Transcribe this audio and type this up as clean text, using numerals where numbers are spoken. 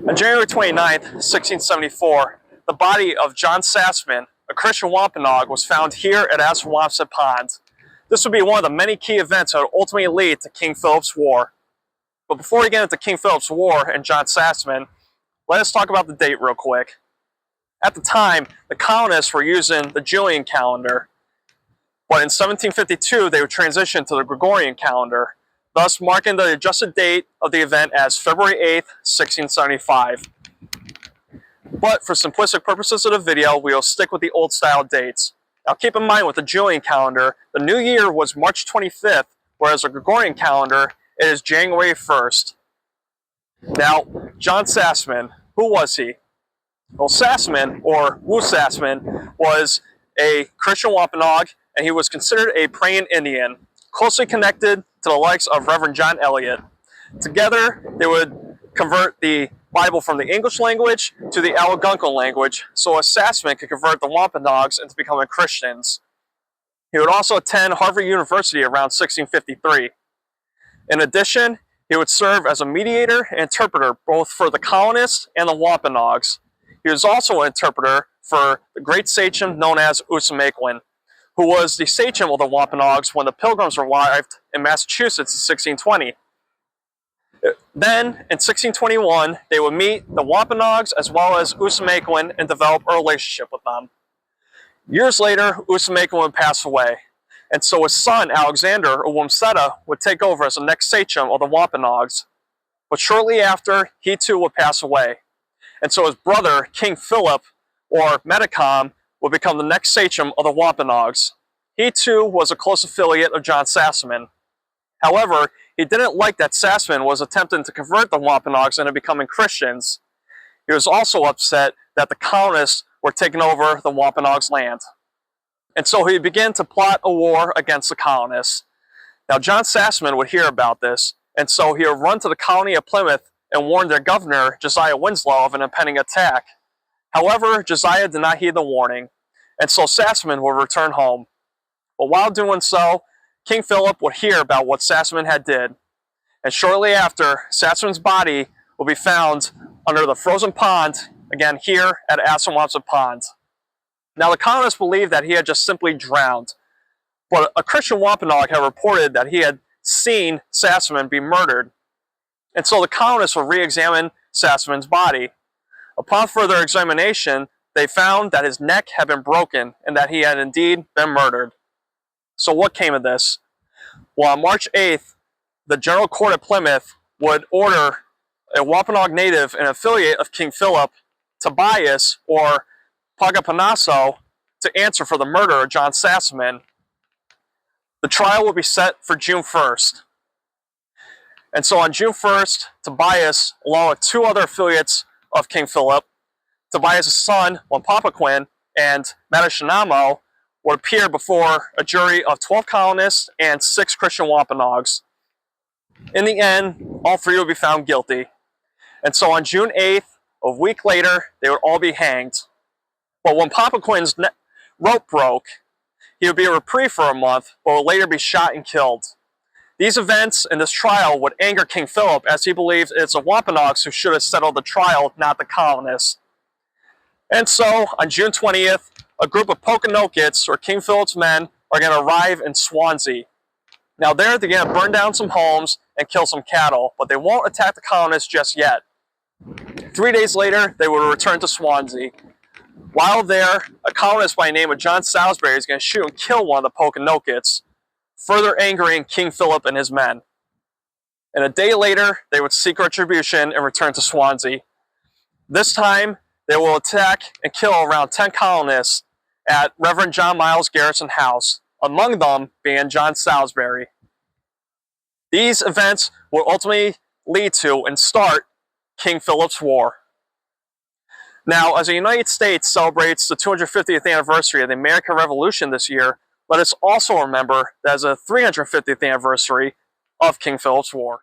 On January 29th, 1674, the body of John Sassamon, a Christian Wampanoag, was found here at Assawompset Pond. This would be one of the many key events that would ultimately lead to King Philip's War. But before we get into King Philip's War and John Sassamon, let us talk about the date real quick. At the time, the colonists were using the Julian calendar, but in 1752 they would transition to the Gregorian calendar, thus marking the adjusted date of the event as February 8th, 1675. But for simplistic purposes of the video, we will stick with the old style dates. Now keep in mind with the Julian calendar, the new year was March 25th, whereas the Gregorian calendar, it is January 1st. Now, John Sassamon, who was he? Well, Sassamon, or Wu Sassamon, was a Christian Wampanoag, and he was considered a praying Indian, closely connected to the likes of Reverend John Eliot. Together, they would convert the Bible from the English language to the Algonquin language, so a Sassamon could convert the Wampanoags into becoming Christians. He would also attend Harvard University around 1653. In addition, he would serve as a mediator and interpreter both for the colonists and the Wampanoags. He was also an interpreter for the great sachem known as Assawompset, who was the sachem of the Wampanoags when the Pilgrims arrived in Massachusetts in 1620. Then, in 1621, they would meet the Wampanoags as well as Assawompset and develop a relationship with them. Years later, Assawompset would pass away, and so his son, Alexander, or Wamseta, would take over as the next sachem of the Wampanoags. But shortly after, he too would pass away. And so his brother, King Philip, or Metacom, would become the next sachem of the Wampanoags. He too was a close affiliate of John Sassamon. However, he didn't like that Sassamon was attempting to convert the Wampanoags into becoming Christians. He was also upset that the colonists were taking over the Wampanoags' land. And so he began to plot a war against the colonists. Now John Sassamon would hear about this, and so he would run to the colony of Plymouth and warn their governor, Josiah Winslow, of an impending attack. However, Josiah did not heed the warning, and so Sassamon would return home. But while doing so, King Philip would hear about what Sassamon had did, and shortly after, Sassamon's body will be found under the frozen pond, again here at Assawompset Pond. Now the colonists believed that he had just simply drowned, but a Christian Wampanoag had reported that he had seen Sassamon be murdered. And so the colonists would re-examine Sassamon's body. Upon further examination, they found that his neck had been broken and that he had indeed been murdered. So what came of this? Well, on March 8th, the General Court at Plymouth would order a Wampanoag native and affiliate of King Philip, Tobias, or Pagapanaso, to answer for the murder of John Sassamon. The trial will be set for June 1st. And so on June 1st, Tobias, along with two other affiliates of King Philip, Tobias' son, Wampanoag, and Matashinamo, would appear before a jury of 12 colonists and 6 Christian Wampanoags. In the end, all 3 would be found guilty. And so on June 8th, a week later, they would all be hanged. But when Wampanoag's rope broke, he would be a reprieve for a month, but would later be shot and killed. These events and this trial would anger King Philip, as he believed it's the Wampanoags who should have settled the trial, not the colonists. And so, on June 20th, a group of Pokanokets, or King Philip's men, are going to arrive in Swansea. Now there, they're going to burn down some homes and kill some cattle, but they won't attack the colonists just yet. 3 days later, they will return to Swansea. While there, a colonist by the name of John Salisbury is going to shoot and kill one of the Pokanokets, further angering King Philip and his men. And a day later, they would seek retribution and return to Swansea. This time, they will attack and kill around 10 colonists at Reverend John Miles' garrison house, among them being John Salisbury. These events will ultimately lead to and start King Philip's War. Now, as the United States celebrates the 250th anniversary of the American Revolution this year, let us also remember that as a 350th anniversary of King Philip's War.